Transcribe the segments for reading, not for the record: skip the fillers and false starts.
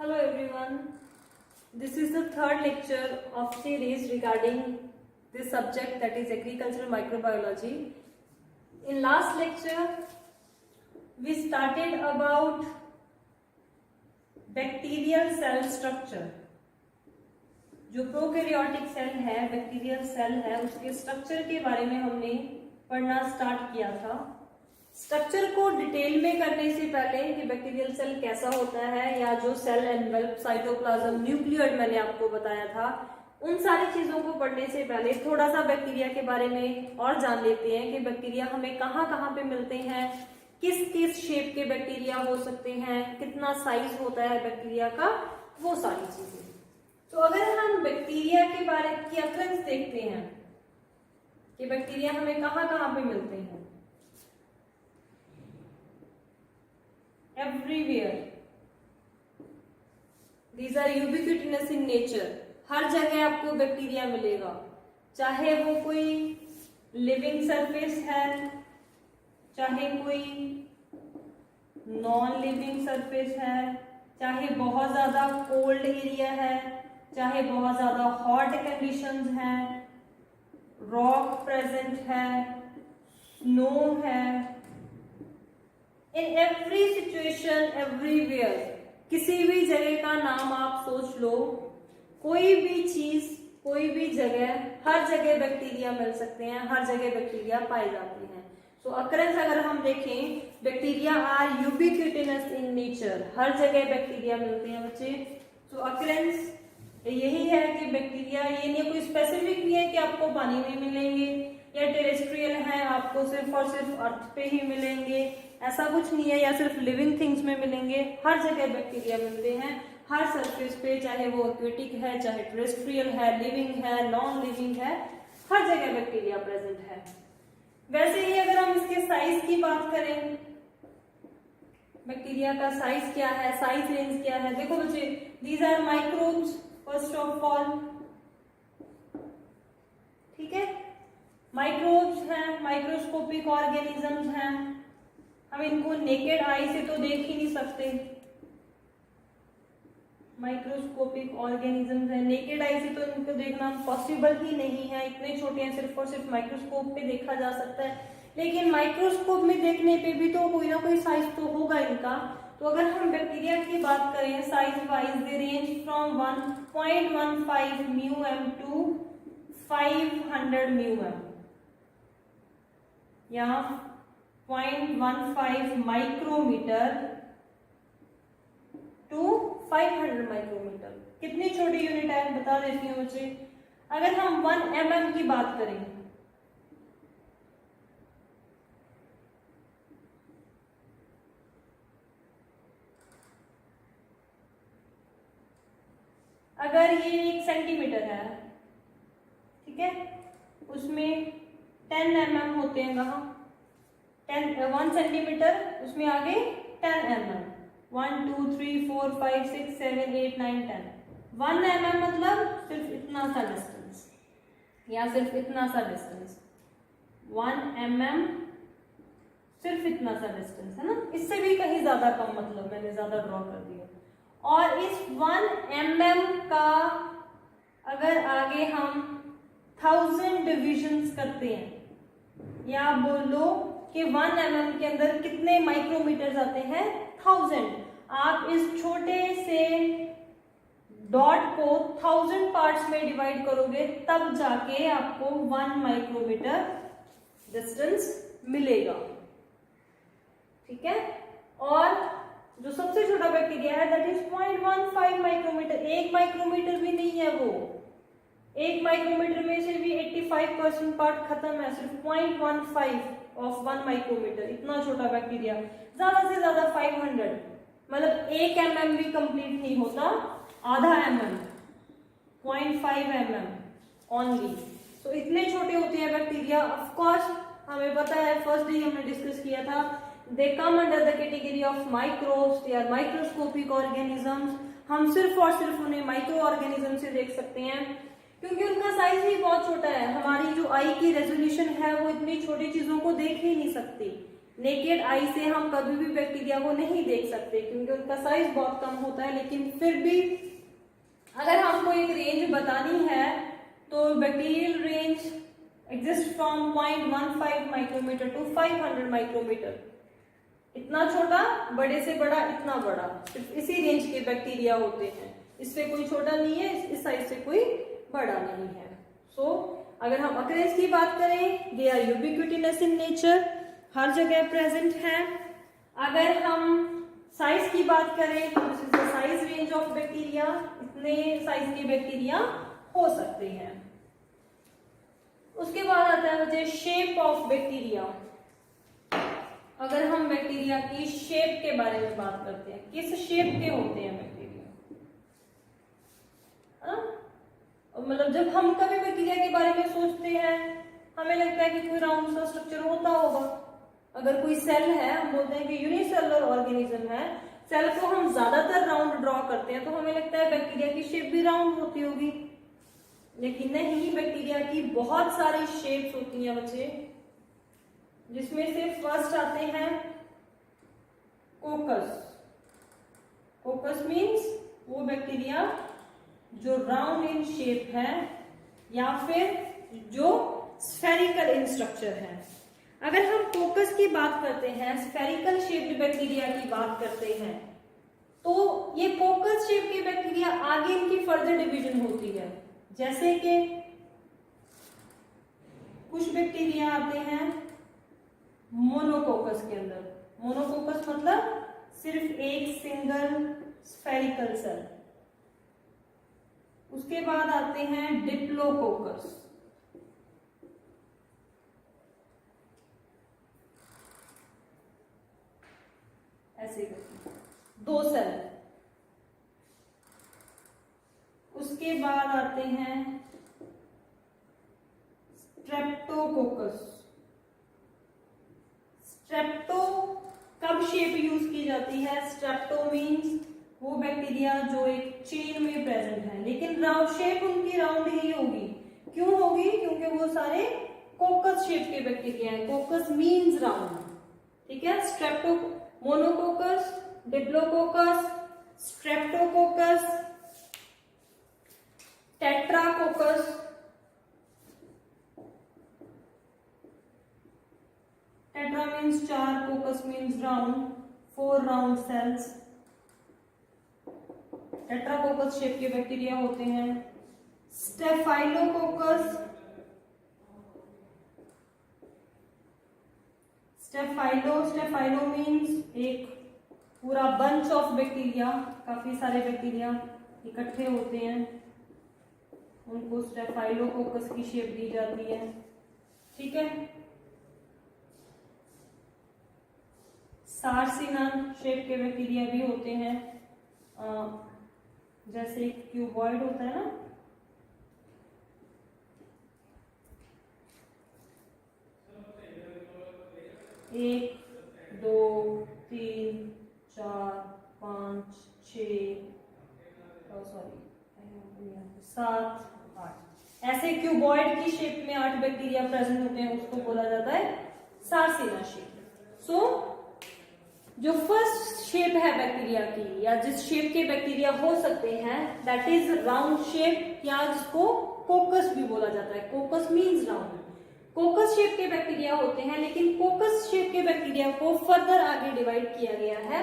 Hello everyone. This is the third lecture of series regarding this subject, that is agricultural microbiology. In last lecture we started about bacterial cell structure. जो prokaryotic cell है, bacterial cell है, उसके structure के बारे में हमने पढ़ना start किया था। स्ट्रक्चर को डिटेल में करने से पहले कि बैक्टीरियल सेल कैसा होता है, या जो सेल एनवेल्प, साइटोप्लाज्म, न्यूक्लियोइड मैंने आपको बताया था, उन सारी चीजों को पढ़ने से पहले थोड़ा सा बैक्टीरिया के बारे में और जान लेते हैं कि बैक्टीरिया हमें कहाँ कहाँ पे मिलते हैं, किस किस शेप के बैक्टीरिया हो सकते हैं, कितना साइज होता है बैक्टीरिया का, वो सारी चीजें। तो अगर हम बैक्टीरिया के बारे की अक्रेंस देखते हैं कि बैक्टीरिया हमें कहाँ कहाँ पे मिलते हैं, everywhere. These are ubiquitous in nature. हर जगह आपको बैक्टीरिया मिलेगा, चाहे वो कोई लिविंग सरफेस है, चाहे कोई नॉन लिविंग सरफेस है, चाहे बहुत ज्यादा कोल्ड एरिया है, चाहे बहुत ज्यादा हॉट कंडीशंस हैं, रॉक प्रेजेंट है, स्नो है, इन एवरी सिचुएशन, एवरीवेयर, किसी भी जगह का नाम आप सोच लो, कोई भी चीज, कोई भी जगह, हर जगह बैक्टीरिया मिल सकते हैं, हर जगह बैक्टीरिया पाई जाती हैं। सो अकरेंस अगर हम देखें, बैक्टीरिया आर यूबिक्यूटिनस इन नेचर, हर जगह बैक्टीरिया मिलते हैं बच्चे। सो अकरेंस यही है कि बैक्टीरिया, ये नहीं कोई स्पेसिफिक नहीं है कि आपको पानी में मिलेंगे या टेरेस्ट्रियल है, आपको सिर्फ और सिर्फ अर्थ पे ही मिलेंगे, ऐसा कुछ नहीं है, या सिर्फ लिविंग थिंग्स में मिलेंगे। हर जगह बैक्टीरिया मिलते हैं, हर सरफेस पे, चाहे वो एक्वेटिक है, चाहे टेरेस्ट्रियल है, लिविंग है, नॉन लिविंग है, हर जगह बैक्टीरिया प्रेजेंट है। वैसे ही अगर हम इसके साइज की बात करें, बैक्टीरिया का साइज क्या है, साइज रेंज क्या है, देखो बच्चे, these are microbes first of all, ठीक है। माइक्रोब्स हैं, माइक्रोस्कोपिक ऑर्गेनिजम्स हैं, हम इनको नेकेड आई से तो देख ही नहीं सकते, माइक्रोस्कोपिक ऑर्गेनिजम्स हैं, नेकेड आई से तो इनको देखना पॉसिबल ही नहीं है, इतने छोटे हैं, सिर्फ और सिर्फ माइक्रोस्कोप पे देखा जा सकता है। लेकिन माइक्रोस्कोप में देखने पे भी तो कोई ना कोई साइज तो होगा इनका। तो अगर हम बैक्टीरिया की बात करें size wise, they range from 1.15 μm to 500 μm, या 0.15 माइक्रोमीटर टू 500 माइक्रोमीटर। कितनी छोटी यूनिट है बता देती हूँ बच्चे। अगर हम 1 mm की बात करें, अगर ये 1 सेंटीमीटर है, ठीक है, उसमें 10 mm होते हैं, कहाँ 1 सेंटीमीटर, उसमें आगे 10 mm, 1 2 3 4 5 6 7 8 9 10, 1 mm मतलब सिर्फ इतना सा डिस्टेंस, या सिर्फ इतना सा डिस्टेंस, 1 mm सिर्फ इतना सा डिस्टेंस है ना, इससे भी कहीं ज्यादा कम, मतलब मैंने ज्यादा ड्रॉ कर दिया। और इस 1 mm का अगर आगे हम 1000 डिविजन्स करते हैं, या बोलो कि 1 mm के अंदर कितने माइक्रोमीटर आते हैं, 1000। आप इस छोटे से डॉट को 1000 पार्ट्स में डिवाइड करोगे, तब जाके आपको 1 माइक्रोमीटर डिस्टेंस मिलेगा, ठीक है। और जो सबसे छोटा बैक्टीरिया है, दैट इज 0.15 माइक्रोमीटर, 1 माइक्रोमीटर भी नहीं है वो, 1 माइक्रोमीटर में से भी 85% पार्ट खत्म है, सिर्फ 0.15 ऑफ 1 माइक्रोमीटर, इतना छोटा बैक्टीरिया। ज्यादा से ज्यादा 500, मतलब 1 mm भी कंप्लीट नहीं होता, आधा mm, 0.5 mm ओनली। तो इतने छोटे होते हैं बैक्टीरिया। ऑफ कोर्स हमें पता है, फर्स्ट डे हमने डिस्कस किया था, they come under the category of microbes, they are microscopic organisms. हम सिर्फ और सिर्फ उन्हें माइक्रो ऑर्गेनिज्म से देख सकते हैं, क्योंकि उनका साइज ही बहुत छोटा है। हमारी जो आई की रेजोल्यूशन है वो इतनी छोटी चीजों को देख ही नहीं सकती, नेकेड आई से हम कभी भी बैक्टीरिया को नहीं देख सकते क्योंकि उनका साइज बहुत कम होता है, लेकिन फिर भी अगर हमको एक रेंज बतानी है तो bacterial range exist from 0.15 micrometre to 500 micrometre. इतना छोटा, बड़े से बड़ा, इतना बड़ा, सिर्फ इसी रेंज के बैक्टीरिया होते हैं। इससे कोई छोटा नहीं है, इस साइज से कोई बड़ा नहीं है। अगर हम अकरेंस की बात करें, दे आर यूबिक्विटिनस इन नेचर, हर जगह प्रेजेंट है। अगर हम साइज की बात करें तो this is the size range of bacteria, इतने साइज के बैक्टीरिया हो सकते हैं। उसके बाद आता है मुझे शेप ऑफ बैक्टीरिया। अगर हम बैक्टीरिया की शेप के बारे में बात करते हैं, किस शेप के होते हैं बैक्टीरिया, मतलब जब हम कभी बैक्टीरिया के बारे में सोचते हैं हमें लगता है कि कोई राउंड सा स्ट्रक्चर होता होगा। अगर कोई सेल है, हम बोलते हैं कि यूनिसेलुलर ऑर्गेनिज्म है, सेल को हम ज्यादातर राउंड ड्रॉ करते हैं तो हमें लगता है बैक्टीरिया की शेप भी राउंड होती होगी, लेकिन नहीं, बैक्टीरिया की बहुत सारी शेप्स होती हैं बच्चे, जिसमें से फर्स्ट आते हैं कोकस। कोकस मीन्स वो बैक्टीरिया जो राउंड इन शेप है या फिर जो स्फेरिकल इन स्ट्रक्चर है। अगर हम कोकस की बात करते हैं, स्फेरिकल शेप्ड बैक्टीरिया की बात करते हैं, तो ये कोकस शेप के बैक्टीरिया आगे इनकी फर्दर डिवीजन होती है। जैसे कि कुछ बैक्टीरिया आते हैं मोनोकोकस के अंदर। मोनोकोकस मतलब सिर्फ एक सिंगल स्फेरिकल सेल। उसके बाद आते हैं डिप्लोकोकस। ऐसे दो सेल। उसके बाद आते हैं स्ट्रेप्टोकोकस। स्ट्रेप्टो कब शेप यूज की जाती है? स्ट्रेप्टो मीन्स वो बैक्टीरिया जो एक चेन में प्रेजेंट है, लेकिन राउंड शेप उनकी राउंड ही होगी। क्यों होगी? क्योंकि वो सारे कोकस शेप के बैक्टीरिया हैं। कोकस मीन्स राउंड, ठीक है। Strepto, monococcus, diplococcus, streptococcus, tetracoccus, tetra means 4, coccus means round, 4 round cells. Tetracoccus shape के बैक्टीरिया होते हैं। स्टेफाइलोकोकस, स्टेफाइलो मीन्स एक पूरा बंच ऑफ बैक्टीरिया, काफी सारे बैक्टीरिया इकट्ठे होते हैं, उनको स्टेफाइलोकोकस की शेप दी जाती है, ठीक है। सार्सिना शेप के बैक्टीरिया भी होते हैं, जैसे एक क्यूबॉइड होता है ना, एक, दो, तीन, चार, पांच, 6, सात, 8, ऐसे क्यूबॉइड की शेप में 8 बैक्टीरिया प्रेजेंट होते हैं, उसको बोला जाता है सार्सिना शेप। जो फर्स्ट शेप है बैक्टीरिया की, या जिस शेप के बैक्टीरिया हो सकते हैं, दैट इज राउंड शेप, या जिसको कोकस भी बोला जाता है। कोकस मींस राउंड। कोकस शेप के बैक्टीरिया होते हैं, लेकिन कोकस शेप के बैक्टीरिया को फर्दर आगे डिवाइड किया गया है।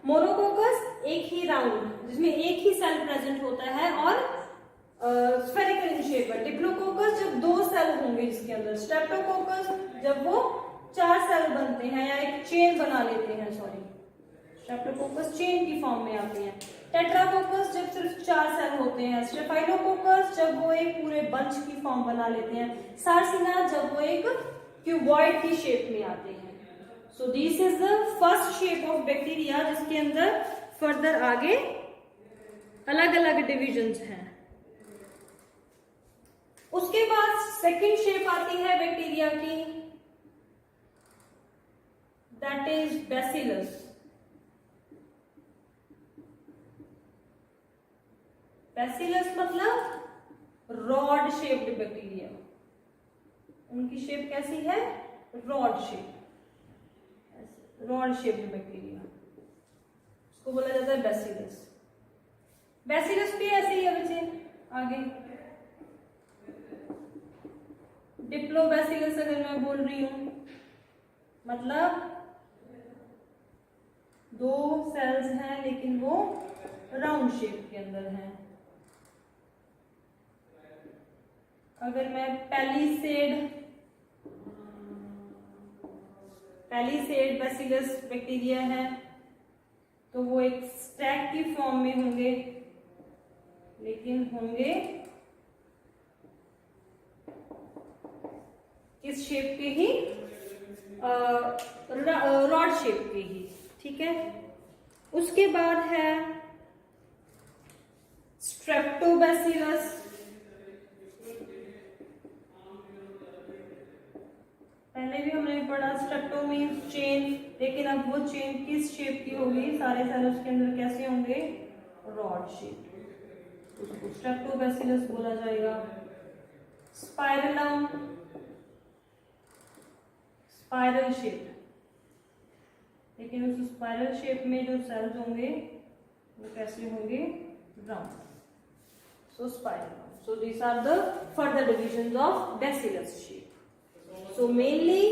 मोनोकोकस एक ही राउंड जिसमें एक ही सेल प्रेजेंट होता है और स्फेरिकल इन शेप है। डिप्लोकोकस जब 2 सेल होंगे जिसके अंदर। स्ट्रेप्टोकोकस जब वो 4 सेल बनते हैं या एक चेन बना लेते हैं, सॉरी, स्ट्रेप्टोकोकस चेन की फॉर्म में आते हैं। टेट्राकोकस जब सिर्फ 4 सेल होते हैं। स्टेफाइलोकोकस जब वो एक पूरे बंच की फॉर्म बना लेते हैं। सार्सिना जब वो एक क्यूबॉइड की शेप में आते हैं। सो this is the first shape of bacteria, जिसके अंदर फर्दर आगे अलग अलग डिविजन्स हैं। उसके बाद सेकंड शेप आती है बैक्टीरिया की, दैट इज बैसिलस। बैसिलस मतलब रॉड शेप्ड बैक्टीरिया। उनकी शेप कैसी है? Rod shape, rod shaped bacteria, उसको बोला जाता है बैसिलस। बैसिलस भी ऐसे ही है बच्चे। आगे डिप्लोबैसिलस अगर मैं बोल रही हूं, मतलब 2 सेल्स हैं लेकिन वो राउंड शेप के अंदर हैं। अगर मैं पैलिसेड बैसिलस बैक्टीरिया है तो वो एक स्टैक की फॉर्म में होंगे, लेकिन होंगे किस शेप के ही, रॉड शेप के ही, ठीक है। उसके बाद है स्ट्रेप्टोबैसिलस। पहले भी हमने पढ़ा स्ट्रेप्टो मीन्स चेन, लेकिन अब वो चेन किस शेप की होगी, सारे सेल उसके अंदर कैसे होंगे, रॉड शेप, उसको स्ट्रेप्टोबैसिलस बोला जाएगा। स्पाइरलम, स्पाइरल शेप, लेकिन उस स्पाइरल शेप में जो सेल्स होंगे वो कैसे होंगे, round. So spirillum. So this are the further divisions of bacillus shape. So mainly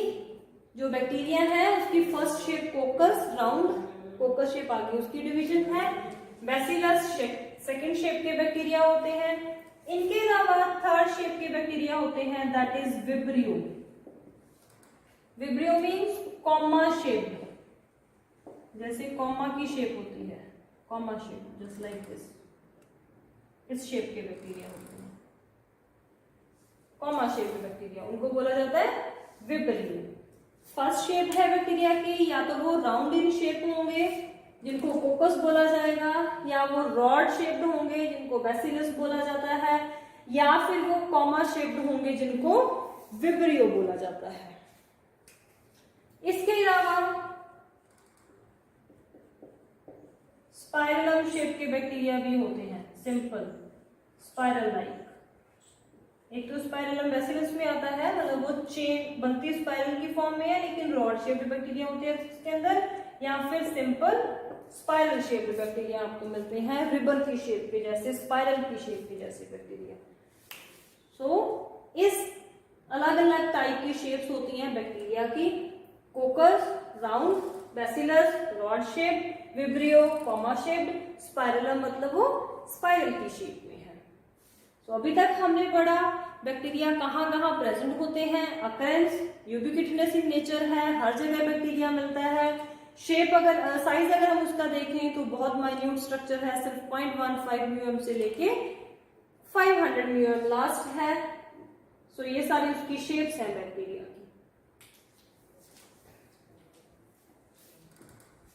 जो बैक्टीरिया है उसकी first shape coccus, round coccus shape आ गई, उसकी डिवीजन है। बैसिलस सेकंड शेप के बैक्टीरिया होते हैं। इनके अलावा थर्ड शेप के बैक्टीरिया होते हैं, that is vibrio. Vibrio means comma shape, जैसे कॉमा की शेप होती है, comma shape just like this, इस शेप के बैक्टीरिया होते हैं, कॉमा शेप के बैक्टीरिया, उनको बोला जाता है विब्रियो। फर्स्ट शेप है बैक्टीरिया की, या तो वो राउंड इन शेप होंगे जिनको कोकस बोला जाएगा, या वो रॉड शेप्ड होंगे जिनको बैसिलस बोला जाता है, या फिर वो कॉमा शेप्ड होंगे जिनको विब्रियो बोला जाता है। इसके अलावा स्पाइरलम शेप के बैक्टीरिया भी होते हैं, सिंपल स्पाइरल लाइक। एक तो स्पाइरलम बैसिलस में आता है, मतलब वो चेन बनती स्पाइरल की फॉर्म में है, लेकिन रॉड शेप्ड बैक्टीरिया होते हैं इसके अंदर, या फिर सिंपल स्पाइरल शेप्ड बैक्टीरिया आपको मिलते हैं, रिबन की शेप के जैसे, स्पाइरल की शेप के जैसे बैक्टीरिया। सो इस अलग अलग टाइप की शेप्स होती हैं बैक्टीरिया की, कोकस round, bacillus rod shape, vibrio comma shaped, spirillum मतलब वो स्पाइरल की शेप में है। तो अभी तक हमने पढ़ा बैक्टीरिया कहाँ कहाँ प्रेजेंट होते हैं, अकरेंस, यूबिक्विटिनस इन नेचर है, हर जगह बैक्टीरिया मिलता है। शेप अगर साइज अगर हम उसका देखें तो बहुत माइन्यूट स्ट्रक्चर है, सिर्फ 0.15 म्यूएम से लेके 500 म्यूएम लास्ट है। सो ये सारी उसकी शेप्स हैं बैक्टीरिया की।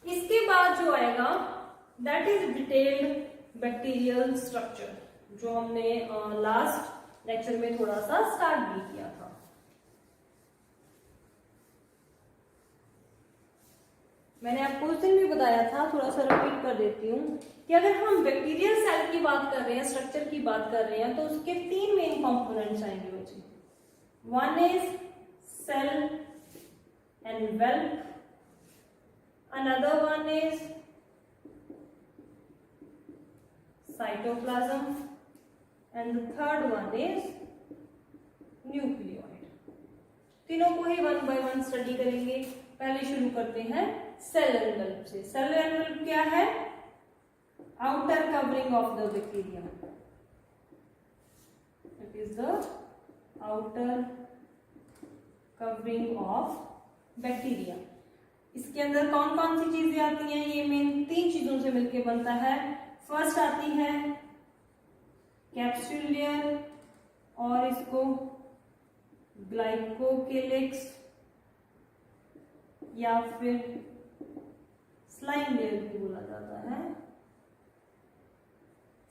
इसके बाद जो आएगा that is detailed bacterial structure, जो हमने लास्ट लेक्चर में थोड़ा सा स्टार्ट भी किया था। मैंने आपको उस दिन भी बताया था, थोड़ा सा रिपीट कर देती हूँ कि अगर हम बैक्टीरियल सेल की बात कर रहे हैं, स्ट्रक्चर की बात कर रहे हैं, तो उसके 3 मेन कंपोनेंट्स आएंगे बच्चे। One is cell envelope, another one is cytoplasm, and the third one is nucleoid। तीनों को ही 1 by 1 स्टडी करेंगे। पहले शुरू करते हैं सेल एनवेल्प से। सेल एनवेल्प क्या है? Outer covering of the bacteria, it is the outer covering of bacteria. इसके अंदर कौन कौन सी चीजें आती हैं? ये मेन 3 चीजों से मिलकर बनता है। फर्स्ट आती है कैप्सूल लेयर, और इसको ग्लाइकोकेलिक्स या फिर स्लाइम लेयर भी बोला जाता है।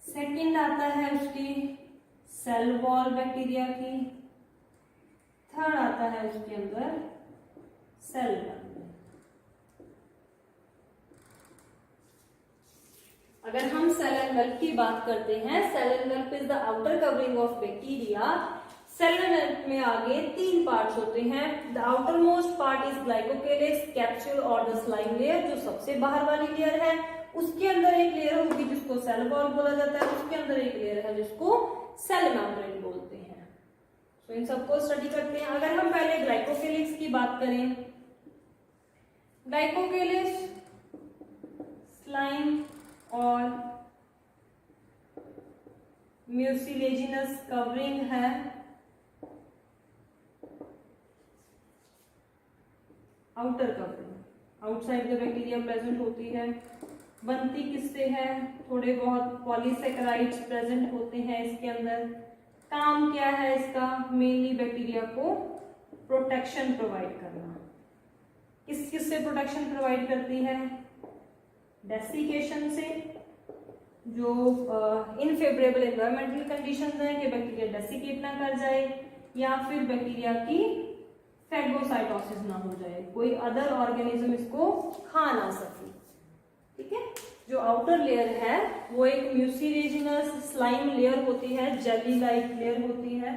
सेकंड आता है उसकी सेल वॉल बैक्टीरिया की। थर्ड आता है उसके अंदर सेल वॉल। अगर हम सेल एनवेल्प की बात करते हैं, cell envelope is the outer covering of bacteria. Cellular में आगे 3 पार्ट्स होते हैं। The outer most part is glycocalyx, capsule और द स्लाइम लेयर, जो सबसे बाहर वाली लेयर है। उसके अंदर एक लेयर होगी जिसको सेल वॉल बोला जाता है, उसके अंदर एक लेयर है जिसको सेल मेम्ब्रेन बोलते हैं। तो इन सबको स्टडी करते हैं। अगर हम पहले ग्लाइकोकेलिक्स की बात करें, ग्लाइकोकेलिक्स स्लाइम और म्यूसिलेजिनस कवरिंग है। Outer covering, outside the bacteria present होती है। बनती किससे है? थोड़े बहुत पॉलीसेकेराइड्स प्रेजेंट होते हैं इसके अंदर। काम क्या है इसका? मेनली बैक्टीरिया को प्रोटेक्शन प्रोवाइड करना। किस किस से प्रोटेक्शन प्रोवाइड करती है? डेसिकेशन से, जो इनफेवरेबल एनवायरमेंटल कंडीशंस हैं कि बैक्टीरिया डेसिकेट ना कर जाए, या फिर बैक्टीरिया की फैगोसाइटोसिस ना हो जाए, कोई अदर ऑर्गेनिज्म इसको खा ना सके। ठीक है, जो आउटर लेयर है वो एक म्यूसिलेजिनस स्लाइम लेयर होती है, जेली लाइक लेयर होती है।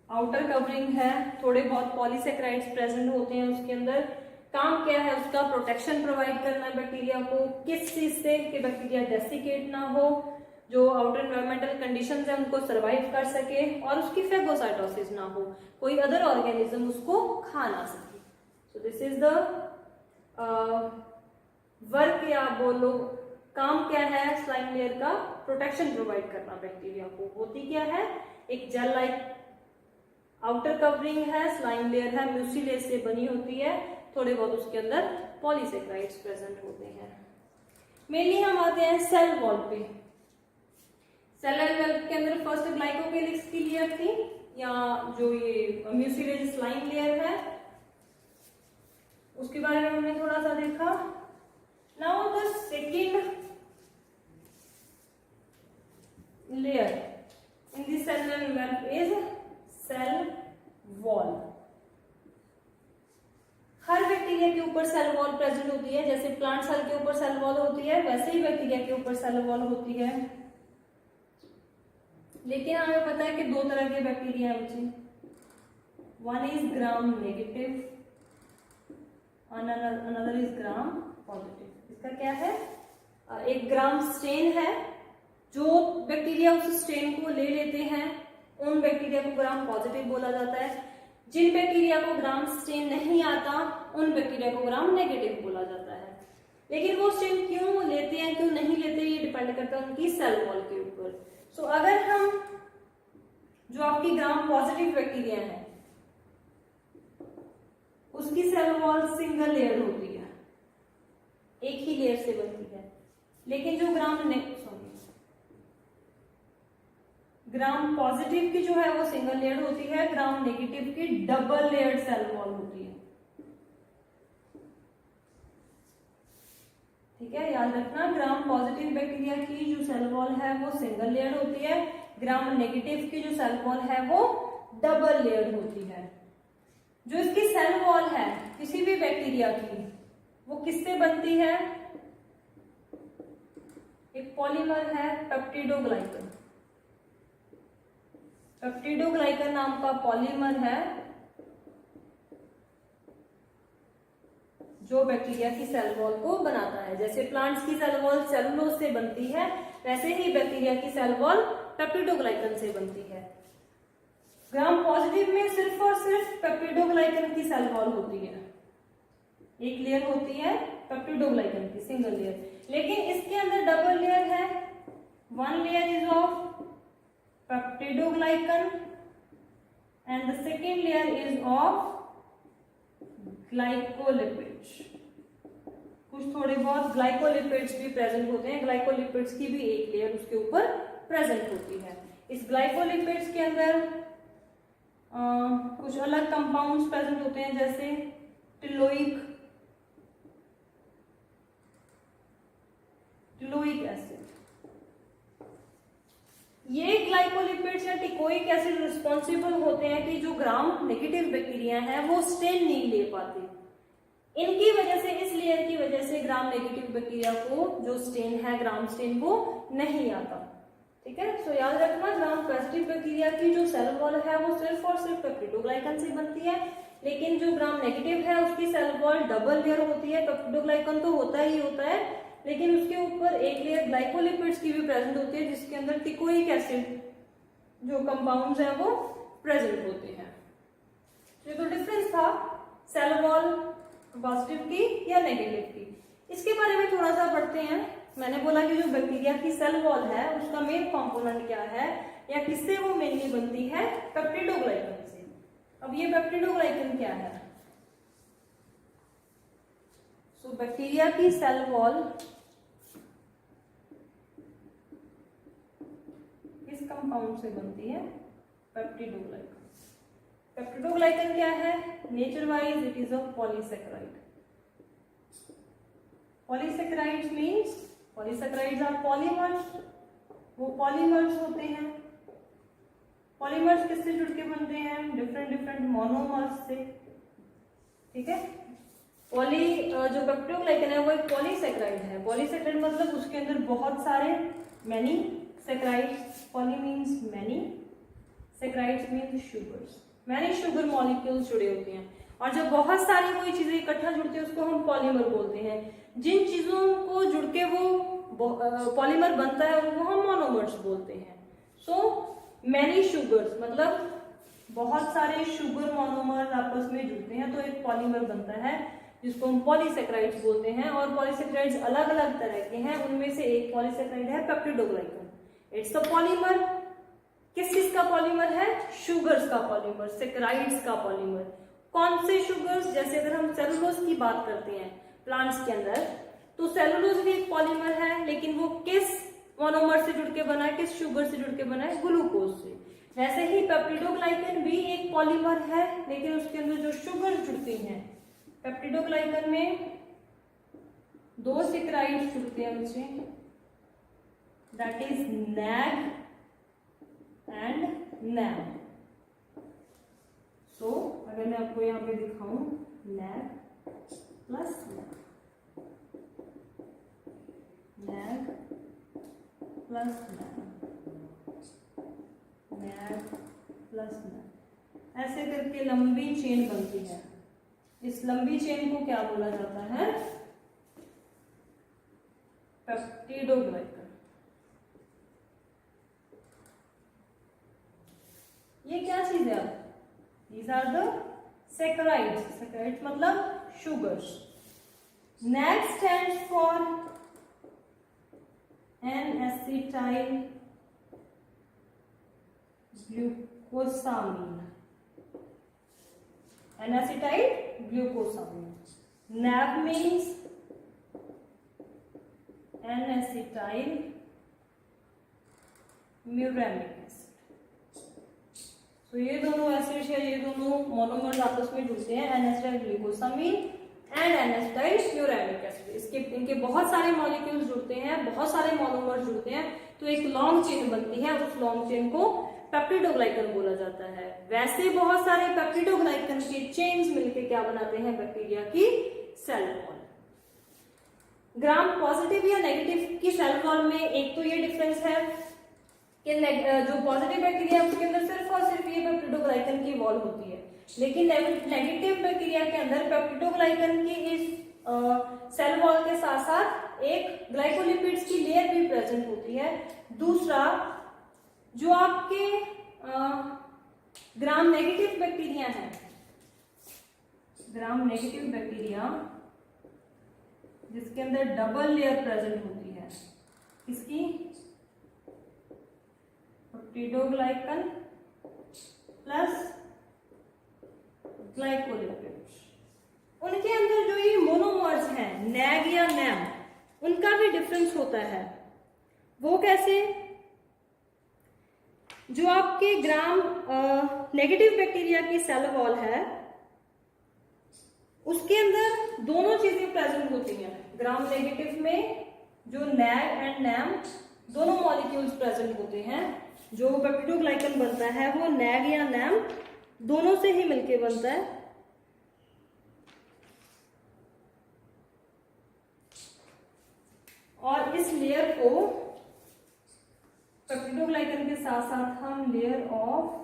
आउटर कवरिंग है, थोड़े बहुत पॉलीसेकेराइड्स प्रेजेंट होते हैं उसके अंदर। काम क्या है उसका? प्रोटेक्शन प्रोवाइड करना बैक्टीरिया को। किस चीज से? कि बैक्टीरिया डेसिकेट ना हो, जो आउटर एनवायरमेंटल कंडीशंस है उनको सरवाइव कर सके, और उसकी फैगोसाइटोसिस ना हो, कोई अदर ऑर्गेनिज्म उसको खा ना सके। सो दिस इज द वर्क, या बोलो काम क्या है स्लाइम लेयर का? प्रोटेक्शन प्रोवाइड करना बैक्टीरिया को। होती क्या है? एक जेल लाइक आउटर कवरिंग है, स्लाइम लेयर है, म्यूसिलेज से बनी होती है, थोड़े बहुत उसके अंदर पॉलीसेकेराइड्स प्रेजेंट होते हैं। मेनली हम आते हैं सेल वॉल पे। सेल वॉल के अंदर फर्स्ट ग्लाइकोकेलिक्स की लेयर थी, या जो ये म्यूसिलेज स्लाइम लेयर है उसके बारे में हमने थोड़ा सा देखा। Now the second layer in the cellular web is cell wall. हर बैक्टीरिया के ऊपर सेल वॉल प्रेजेंट होती है। जैसे प्लांट सेल के ऊपर सेल वॉल होती है, वैसे ही बैक्टीरिया के ऊपर सेल वॉल होती है। लेकिन हमें पता है कि 2 तरह के बैक्टीरिया हैं बच्चे। One is gram negative, another is gram positive. इसका क्या है? एक ग्राम स्टेन है, जो बैक्टीरिया उस स्टेन को ले लेते हैं उन बैक्टीरिया को ग्राम पॉजिटिव बोला जाता है। जिन बैक्टीरिया को ग्राम स्टेन नहीं आता उन बैक्टीरिया को ग्राम नेगेटिव बोला जाता है। लेकिन वो स्टेन क्यों लेते हैं क्यों नहीं लेते, ये डिपेंड करता है उनकी सेल वॉल के ऊपर। सो अगर हम जो आपकी ग्राम पॉजिटिव बैक्टीरिया है उसकी सेल वॉल सिंगल लेयर होती है, एक ही लेयर से बनती है। लेकिन जो ग्राम पॉजिटिव की जो है वो सिंगल लेयर होती है, ग्राम नेगेटिव की डबल लेयर्ड सेल वॉल होती है। ठीक है, याद रखना, ग्राम पॉजिटिव बैक्टीरिया की जो सेल वॉल है वो सिंगल लेयर होती है, ग्राम नेगेटिव की जो सेल वॉल है वो डबल लेयर होती है। जो इसकी सेल वॉल है किसी भी बैक्टीरिया की, वो किससे बनती है? एक पॉलीमर है पेप्टिडोग्लाइकन। पेप्टिडोग्लाइकन नाम का पॉलीमर है जो बैक्टीरिया की सेल वॉल को बनाता है। जैसे प्लांट्स की सेल वॉल सेलुलोज से बनती है, वैसे ही बैक्टीरिया की सेल वॉल पेप्टिडोग्लाइकन से बनती है। ग्राम पॉजिटिव में सिर्फ और सिर्फ पेप्टिडोग्लाइकन की सेल वॉल होती है, एक लेयर होती है पेप्टिडोग्लाइकन की, सिंगल लेयर। लेकिन इसके अंदर डबल लेयर है। One layer is of peptidoglycan and the second layer is of glycolipids. कुछ थोड़े बहुत ग्लाइकोलिपिड्स भी प्रेजेंट होते हैं, ग्लाइकोलिपिड्स की भी एक लेयर उसके ऊपर प्रेजेंट होती है। इस ग्लाइकोलिपिड्स के अंदर कुछ अलग कंपाउंड्स प्रेजेंट होते हैं, जैसे टिलोइक एसिड। ये ग्लाइकोलिपिड्स या टिकोइक एसिड रिस्पॉन्सिबल होते हैं कि जो ग्राम नेगेटिव बैक्टीरिया हैं वो स्टेन नहीं ले पाते। इनकी वजह से, इस लेयर की वजह से ग्राम नेगेटिव बैक्टीरिया को जो स्टेन है, ग्राम स्टेन, वो नहीं आता। ठीक है। सो याद रखना ग्राम पॉजिटिव बैक्टीरिया की जो सेल वॉल है वो सिर्फ और सिर्फ पेप्टिडोग्लाइकन से बनती है, लेकिन जो ग्राम नेगेटिव है उसकी सेल वॉल डबल लेयर होती है। पेप्टिडोग्लाइकन तो होता ही होता है, लेकिन उसके ऊपर एक लेयर ग्लाइकोलिपिड्स की भी प्रेजेंट होती है, जिसके अंदर टिकोइक एसिड जो कंपाउंड्स हैं वो प्रेजेंट होते हैं। ये तो डिफरेंस था सेल वॉल पॉजिटिव की या नेगेटिव की। इसके बारे में थोड़ा सा पढ़ते हैं। मैंने बोला कि जो बैक्टीरिया की सेल वॉल है उसका मेन कंपोनेंट क्या है या किससे वो मेनली बनती है, पेप्टिडोग्लाइकन से। अब ये पेप्टिडोग्लाइकन क्या है? सो बैक्टीरिया की सेल वॉल किस कंपाउंड से बनती है? पेप्टिडोग्लाइकन। पेप्टिडोग्लाइकन क्या है? Nature wise it is a polysaccharide. Polysaccharides means polysaccharides are polymers. वो पॉलीमर्स होते हैं। पॉलीमर्स किससे जुड़ के बनते हैं? डिफरेंट डिफरेंट मोनोमर्स से। ठीक है। जो पेप्टिडोग्लाइकन है वो एक पॉलीसेकेराइड है। पॉलीसेकेराइड मतलब उसके अंदर बहुत सारे many saccharides, poly means many, saccharides means sugars, many sugar molecules जुड़े होते हैं। और जब बहुत सारी कोई चीजें इकट्ठा जुड़ती है उसको हम पॉलीमर बोलते हैं। जिन चीजों को जुड़ के वो पॉलीमर बनता है उनको हम मोनोमर्स बोलते हैं। सो मैनी शुगर्स मतलब बहुत सारे शुगर मोनोमर्स आपस में जुड़ते हैं तो एक पॉलीमर बनता है, जिसको हम पॉलीसेकेराइड्स बोलते हैं। और पॉलीसेकेराइड्स अलग अलग तरह के हैं, उनमें से एक पॉलीसेकेराइड है पेप्टिडोग्लाइकन। It's a polymer. किस चीज का पॉलीमर है? शुगर्स का पॉलीमर, सेकेराइड्स का पॉलीमर। कौन से शुगर्स? जैसे अगर हम सेलुलोज की बात करते हैं प्लांट्स के अंदर, तो सेलुलोज भी एक पॉलीमर है, लेकिन वो किस मोनोमर से जुड़ के बना है, किस शुगर से जुड़ के बना है? ग्लूकोज से। वैसे ही पेप्टिडोग्लाइकन भी एक पॉलीमर है, लेकिन उसके अंदर जो शुगर जुड़ती हैं, पेप्टिडोग्लाइकन में 2 सेकेराइड्स जुड़ते हैं बच्चे, that is NAG and NAM. So अगर मैं आपको यहाँ पे दिखाऊं, NAG plus NAG plus NAG plus NAG, ऐसे करके लंबी चेन बनती है। इस लंबी चेन को क्या बोला जाता है? पेप्टिडोग्लाइकन। ये क्या चीज है? These are the saccharides. Saccharides मतलब sugars. NAG stands for N-acetyl glucosamine. N-acetyl glucosamine. NAB means N-acetyl muramic acid. तो ये दोनों एसिड्स या ये दोनों मोनोमर्स आपस में जुड़ते हैं, N acetyl glucosamine and N acetyl furanic acid. इनके बहुत सारे मॉलिक्यूल्स जुड़ते हैं, बहुत सारे मोनोमर्स जुड़ते हैं, तो एक लॉन्ग चेन बनती है। उस लॉन्ग चेन को पेप्टिडोग्लाइकन बोला जाता है। वैसे बहुत सारे पेप्टिडोग्लाइकन के चेन्स मिलकर क्या बनाते हैं? बैक्टीरिया की सेल वॉल। ग्राम पॉजिटिव या नेगेटिव की सेल वॉल में एक तो ये डिफरेंस है कि जो पॉजिटिव बैक्टीरिया है उसके अंदर सिर्फ और सिर्फ ये पेप्टिडोग्लाइकन की वॉल होती है, लेकिन नेगेटिव बैक्टीरिया के अंदर पेप्टिडोग्लाइकन की इस सेल वॉल के साथ साथ एक ग्लाइकोलिपिड्स की लेयर भी प्रेजेंट होती है। दूसरा, जो आपके ग्राम नेगेटिव बैक्टीरिया हैं, ग्राम नेगेटिव बैक्टीरिया जिसके अंदर डबल लेयर प्रेजेंट होती है, इसकी पेप्टिडोग्लाइकन प्लस ग्लाइकोलिपिड्स, उनके अंदर जो ये मोनोमर्स हैं नैग या नैम, उनका भी डिफरेंस होता है। वो कैसे? जो आपके ग्राम नेगेटिव बैक्टीरिया की सेल वॉल है उसके अंदर दोनों चीजें प्रेजेंट होती हैं। ग्राम नेगेटिव में जो नैग एंड नैम दोनों मॉलिक्यूल्स प्रेजेंट होते हैं। जो पेप्टिडोग्लाइकन बनता है वो नैग या नैम दोनों से ही मिलके बनता है। और इस लेयर को पेप्टिडोग्लाइकन के साथ साथ हम लेयर ऑफ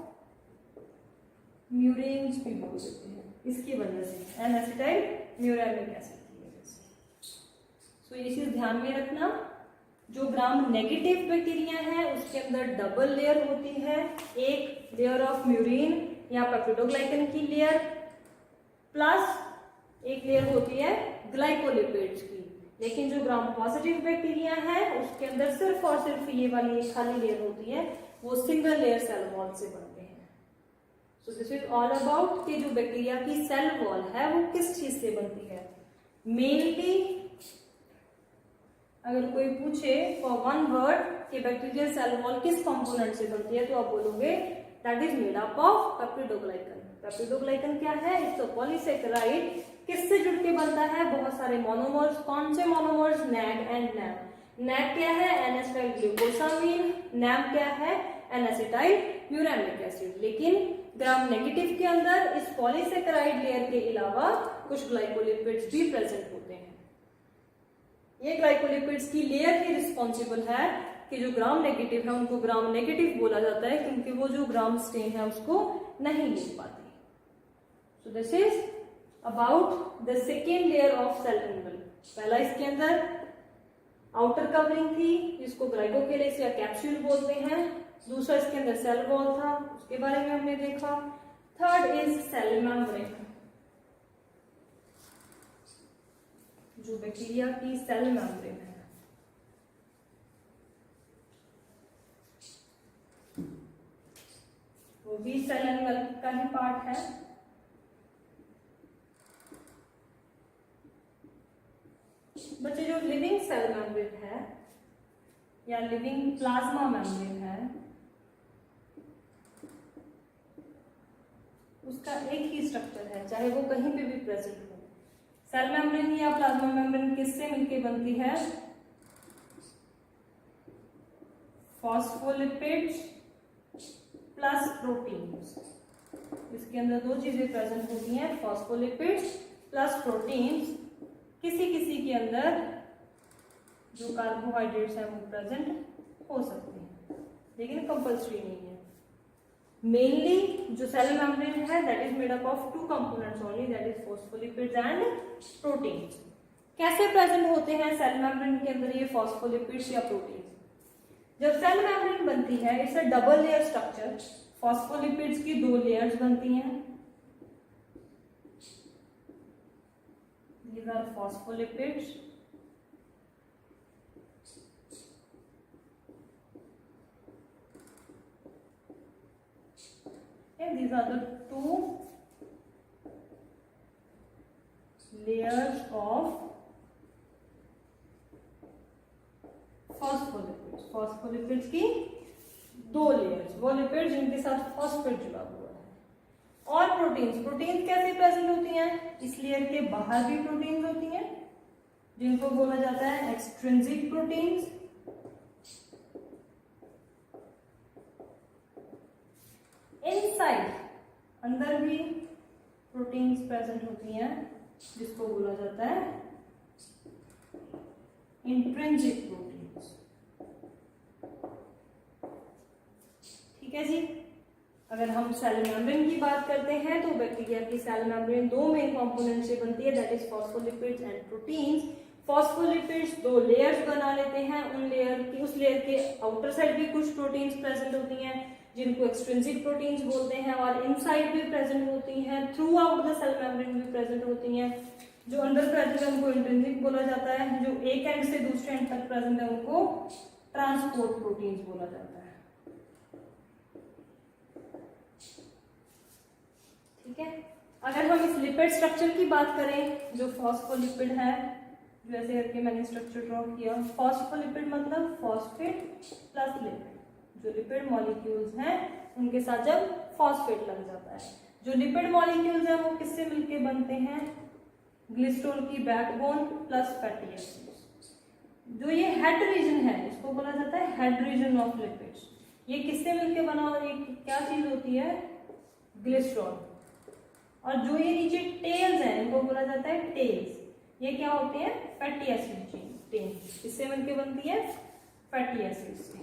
म्यूरेन्स भी बोल देते हैं, इसकी वजह से एन एसिटाइल म्यूरेनिक एसिड की वजह से। सो ये चीज ध्यान में रखना, जो ग्राम नेगेटिव बैक्टीरिया है उसके अंदर डबल लेयर होती है, एक लेयर ऑफ म्यूरिन या पेप्टिडोग्लाइकन की लेयर प्लस एक लेयर होती है ग्लाइकोलिपिड्स की। लेकिन जो ग्राम पॉजिटिव बैक्टीरिया है उसके अंदर सिर्फ और सिर्फ ये वाली खाली लेयर होती है, वो सिंगल लेयर सेल वॉल से बनते हैं। सो दिस इज ऑल अबाउट कि जो बैक्टीरिया की सेल वॉल है वो किस चीज से बनती है। मेनली अगर कोई पूछे फॉर वन वर्ड कि बैक्टीरियल सेल वॉल किस कंपोनेंट से बनती है, तो आप बोलोगे that is made up of peptidoglycan. Peptidoglycan क्या है? It's a polysaccharide. किससे जुड़ के बनता है? बहुत सारे मोनोमर्स। कौन से monomers? NAG and NAM. NAG क्या है? N acetyl glucosamine. नैम क्या है? N acetyl muramic acid. लेकिन ग्राम नेगेटिव के अंदर इस पॉलीसेकेराइड लेयर के अलावा कुछ ग्लाइकोलिपिड्स भी प्रेजेंट होते हैं। ये ग्लाइकोलिपिड्स की लेयर ही रिस्पॉन्सिबल है कि जो ग्राम नेगेटिव है उनको ग्राम नेगेटिव बोला जाता है, क्योंकि वो जो ग्राम स्टेन है उसको नहीं लिख पाते। So this is about the second layer of cell membrane. पहला इसके अंदर आउटर कवरिंग थी जिसको ग्लाइकोकेलेस या कैप्सूल बोलते हैं। दूसरा इसके अंदर सेल वॉल था, उसके बारे में हमने देखा। थर्ड इज सेल मेम्ब्रेन, जो बैक्टीरिया की सेल मेम्ब्रेन है। वो भी सेल एनिमल का ही पार्ट है। बच्चे जो लिविंग सेल मेम्ब्रेन है या लिविंग प्लाज्मा मेम्ब्रेन है उसका एक ही स्ट्रक्चर है, चाहे वो कहीं पे भी प्रेजेंट हो। सेल मेम्ब्रेन या प्लाज्मा मेम्ब्रेन किससे मिलके बनती है? Phospholipids plus proteins. इसके अंदर दो चीजें प्रेजेंट होती हैं, फॉस्फोलिपिड्स प्लस प्रोटीन्स। किसी किसी के अंदर जो कार्बोहाइड्रेट्स हैं वो प्रेजेंट हो सकते हैं, लेकिन कंपल्सरी नहीं है। मेनली जो सेल मेम्ब्रेन है that is made up of two components only, that is phospholipids and proteins. कैसे प्रेजेंट होते हैं सेल मेम्ब्रेन के अंदर ये फॉस्फोलिपिड्स या प्रोटीन्स? जब सेल मेम्ब्रेन बनती है it's a double layer structure. Phospholipids की दो लेयर्स बनती हैं, these are phospholipids and these are the two layers of phospholipids। phospholipids की दो लेयर्स, वो लिपिड जिनके साथ फॉस्फेट जुड़ा हुआ है। और प्रोटीन्स, प्रोटीन्स कैसे प्रेजेंट होती हैं? इस लेयर के बाहर भी प्रोटीन्स होती हैं जिनको बोला जाता है एक्सट्रिंसिक प्रोटीन्स। इनसाइड अंदर भी प्रोटीन्स प्रेजेंट होती हैं जिसको बोला जाता है इंट्रिंसिक प्रोटीन्स। ठीक है जी। अगर हम सेल मेम्ब्रेन की बात करते हैं तो बैक्टीरिया की सेल मेम्ब्रेन दो मेन कंपोनेंट से बनती है, that is phospholipids and proteins. Phospholipids दो लेयर्स बना लेते हैं, उस लेयर के आउटर साइड भी कुछ प्रोटीन्स प्रेजेंट होती हैं जिनको एक्सट्रिंसिक प्रोटीन्स बोलते हैं, और इनसाइड भी प्रेजेंट होती हैं, throughout the cell membrane भी प्रेजेंट होती हैं। जो अंदर प्रेजेंट है उनको इंट्रिंसिक बोला जाता है, जो एक एंड से दूसरे एंड तक प्रेजेंट है उनको ट्रांसपोर्ट प्रोटीन्स बोला जाता है। ठीक है। अगर हम इस लिपिड स्ट्रक्चर की बात करें, जो फॉस्फोलिपिड है, जो ऐसे करके मैंने स्ट्रक्चर ड्रॉ किया, फॉस्फोलिपिड मतलब फॉस्फेट प्लस लिपिड। जो लिपिड मॉलिक्यूल्स हैं उनके साथ जब फॉस्फेट लग जाता है, जो लिपिड मॉलिक्यूल्स हैं वो किससे मिलके बनते हैं? ग्लिसरॉल की बैकबोन प्लस फैटी एसिड्स। जो ये हेड रीजन है इसको बोला जाता है हेड रीजन ऑफ लिपिड्स। ये किससे मिलके बना हुआ? ये क्या चीज होती है? ग्लिसरॉल। और जो ये नीचे टेल्स हैं इनको बोला जाता है टेल्स। ये क्या होते हैं? Fatty acid chain. किससे मिलके बनती है? फैटी एसिड से।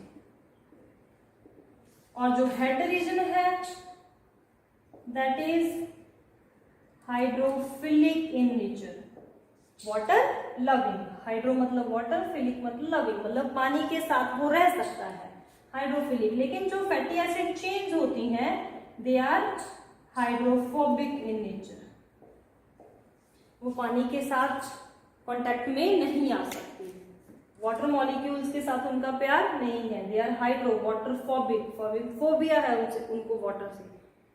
और जो हेड रीजन है that is hydrophilic in nature, water loving. Hydro मतलब वाटर, फिलिक मतलब लविंग, मतलब पानी के साथ वो रह सकता है, हाइड्रोफिलिक। लेकिन जो फैटी एसिड चेन्स होती हैं they are hydrophobic in nature, वो पानी के साथ कांटेक्ट में नहीं आ सकती, वाटर मॉलिक्यूल्स के साथ उनका प्यार नहीं है, they are hydro water phobic, phobia है उनको वाटर से,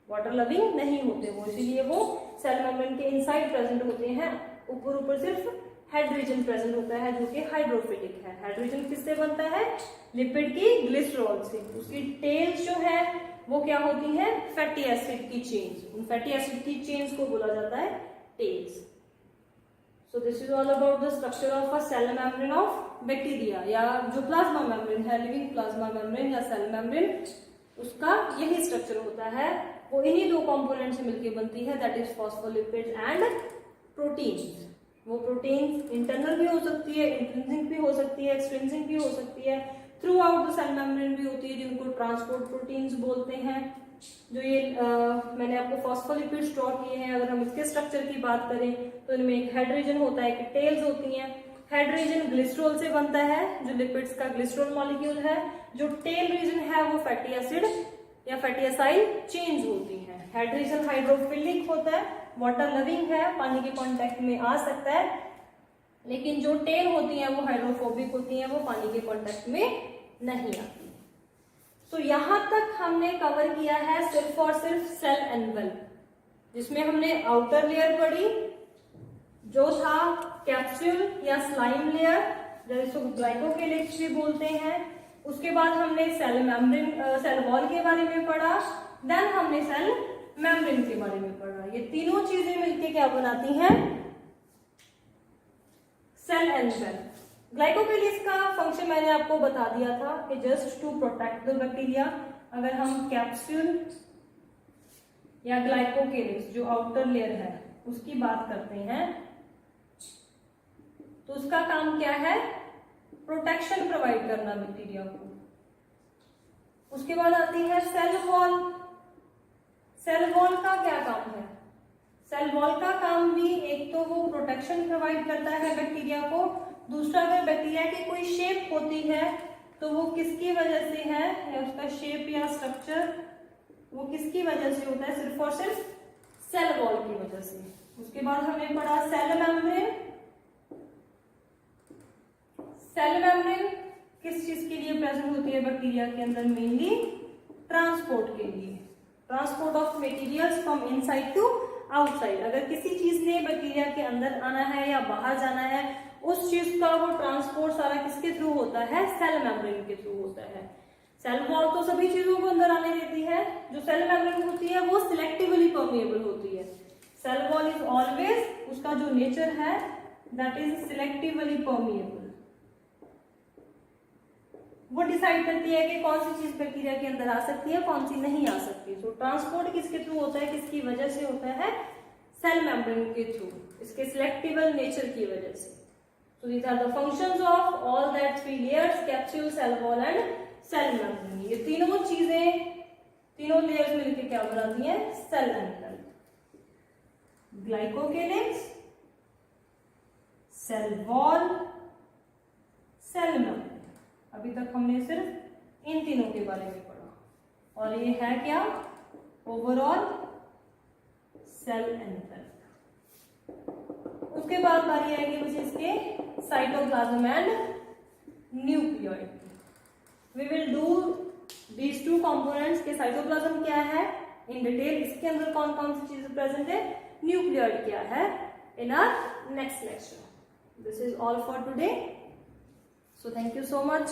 वाटर लविंग नहीं होते वो, इसीलिए वो सेल मेम्ब्रेन के इनसाइड प्रेजेंट होते हैं, ऊपर ऊपर सिर्फ हेड रीजन प्रेजेंट होता है जो कि हाइड्रोफिलिक है। हेड रीजन किससे बनता है? लिपिड की ग्लिसरॉल से। उसकी टेल्स जो है वो क्या होती है? फैटी एसिड की चेन्स, उन फैटी एसिड की चेन्स को बोला जाता है tales. So this is all about the structure of a cell membrane of bacteria, या जो प्लाज्मा मेम्ब्रेन है, लिविंग प्लाज्मा मेम्ब्रेन या सेल मेम्ब्रेन, उसका यही स्ट्रक्चर होता है। वो इन्हीं दो कंपोनेंट से मिलकर बनती है, that is phospholipids and proteins. वो प्रोटीन्स इंटरनल भी हो सकती है, इंट्रिंसिक भी हो सकती है, एक्सट्रिंसिक भी हो सकती है, throughout the cell membrane भी होती है, जिनको ट्रांसपोर्ट प्रोटीन्स बोलते हैं। जो ये मैंने आपको फॉस्फोलिपिड्स ड्रॉ किए हैं, अगर हम इसके स्ट्रक्चर की बात करें तो इनमें एक हेड रीजन होता है, एक टेल्स होती हैं। हेड रीजन ग्लिसरॉल से बनता है, जो लिपिड्स का ग्लिसरॉल मॉलिक्यूल है। जो टेल रीजन है वो फैटी एसिड या फैटी एसाइल चेन्स होती हैं। हेड रीजन हाइड्रोफिलिक होता है, वाटर लविंग है, पानी के कांटेक्ट में आ सकता है, लेकिन जो टेल होती हैं वो हाइड्रोफोबिक होती हैं, वो पानी के कांटेक्ट में नहीं आती। तो यहां तक हमने कवर किया है सिर्फ और सिर्फ सेल एनवेलप, जिसमें हमने आउटर लेयर पढ़ी जो था कैप्सूल या स्लाइम लेयर, जिसको ग्लाइकोकेलिक्स भी बोलते हैं। उसके बाद हमने सेल मेम्ब्रेन, सेल वॉल के बारे में पढ़ा, देन हमने सेल मेम्ब्रेन के बारे में पढ़ा। ये तीनों चीजें मिलके क्या बनाती हैं? Cell envelope. ग्लाइकोकेलिक्स का फंक्शन मैंने आपको बता दिया था कि just to protect the bacteria. अगर हम कैप्सूल या ग्लाइकोकेलिक्स जो आउटर लेयर है उसकी बात करते हैं तो उसका काम क्या है? प्रोटेक्शन प्रोवाइड करना बैक्टीरिया को। उसके बाद आती है सेल वॉल। सेल वॉल का क्या काम है? सेल वॉल का काम भी एक तो वो प्रोटेक्शन प्रोवाइड करता है बैक्टीरिया को, दूसरा अगर बैक्टीरिया की कोई शेप होती है तो वो किसकी वजह से है, या उसका शेप या स्ट्रक्चर वो किसकी वजह से होता है? सिर्फ और सिर्फ सेल वॉल की वजह से। उसके बाद हमने पढ़ा सेल मेम्ब्रेन। सेल मेम्ब्रेन किस चीज के लिए प्रेजेंट होती है बैक्टीरिया के अंदर? मेनली ट्रांसपोर्ट के लिए, transport of materials from inside to outside. अगर किसी चीज ने बैक्टीरिया के अंदर आना है या बाहर जाना है, उस चीज का वो ट्रांसपोर्ट सारा किसके थ्रू होता है? सेल मेम्ब्रेन के थ्रू होता है। सेल वॉल तो सभी चीजों को अंदर आने देती है, जो सेल मेम्ब्रेन होती है वो सिलेक्टिवली परमिएबल होती है। सेल वॉल इज ऑलवेज, उसका जो नेचर है दैट इज सिलेक्टिवली परमिएबल। वो डिसाइड करती है कि कौन सी चीज बैक्टीरिया के अंदर आ सकती है, कौन सी नहीं आ सकती। तो ट्रांसपोर्ट किसके थ्रू होता है, किसकी वजह से होता है? सेल मेम्ब्रेन के थ्रू, इसके सिलेक्टिवल नेचर की वजह से। So these are the functions of all that three layers: capsule, cell wall and cell membrane. ये तीनों चीजें, तीनों लेयर्स मिलकर क्या बनाती हैं? Cell envelope. Glycocalyx, cell wall, cell membrane. अभी तक हमने सिर्फ इन तीनों के बारे में पढ़ा, और ये है क्या? Overall cell envelope. उसके बाद बारी आएगी मुझे इसके cytoplasm and nucleoid. We will do these two components के साइटोप्लाज्म क्या है इन डिटेल, इसके अंदर कौन कौन सी चीजें प्रेजेंट है, न्यूक्लियोइड क्या है, in our next lecture. This is all for today, so thank you so much.